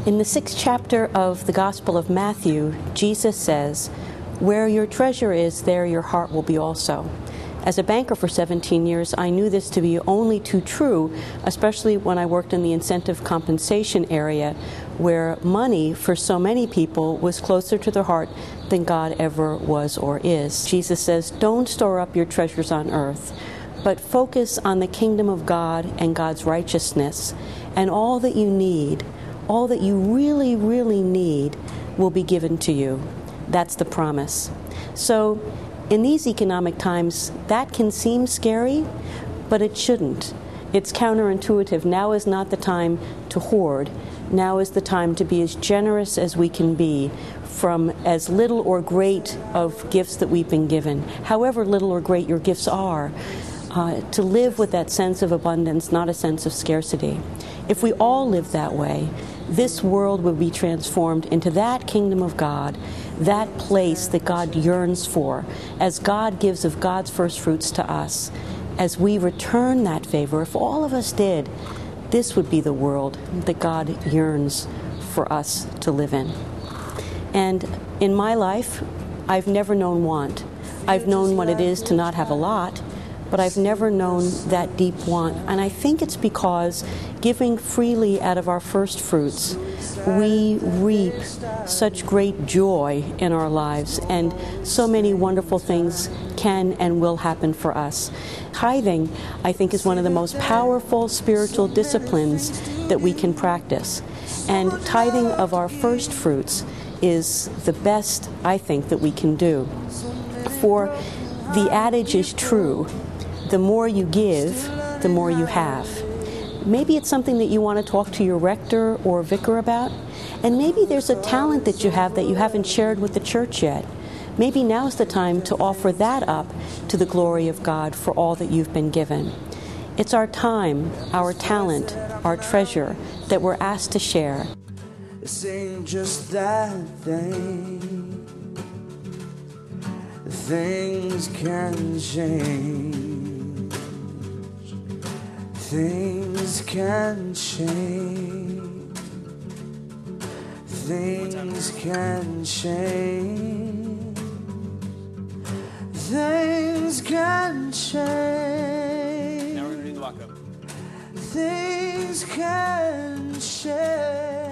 In the 6th chapter of the Gospel of Matthew, Jesus says, "Where your treasure is, there your heart will be also." As a banker for 17 years, I knew this to be only too true, especially when I worked in the incentive compensation area, where money for so many people was closer to their heart than God ever was or is. Jesus says, don't store up your treasures on earth, but focus on the kingdom of God and God's righteousness, and all that you need, all that you really, really need, will be given to you. That's the promise. So, in these economic times, that can seem scary, but it shouldn't. It's counterintuitive. Now is not the time to hoard. Now is the time to be as generous as we can be, from as little or great of gifts that we've been given, however little or great your gifts are, to live with that sense of abundance, not a sense of scarcity. If we all live that way, this world will be transformed into that kingdom of God, that place that God yearns for, as God gives of God's first fruits to us. As we return that favor, if all of us did, this would be the world that God yearns for us to live in. And in my life, I've never known want. I've known what it is to not have a lot, but I've never known that deep want. And I think it's because giving freely out of our first fruits, we reap such great joy in our lives, and so many wonderful things can and will happen for us. Tithing, I think, is one of the most powerful spiritual disciplines that we can practice. And tithing of our first fruits is the best, I think, that we can do. For the adage is true, the more you give, the more you have. Maybe it's something that you want to talk to your rector or vicar about, and maybe there's a talent that you have that you haven't shared with the church yet. Maybe now's the time to offer that up to the glory of God for all that you've been given. It's our time, our talent, our treasure that we're asked to share. This ain't just that thing. Things can change. Things can change. Things can change. Things can change. Now we're going to do the walk-up. Things can change.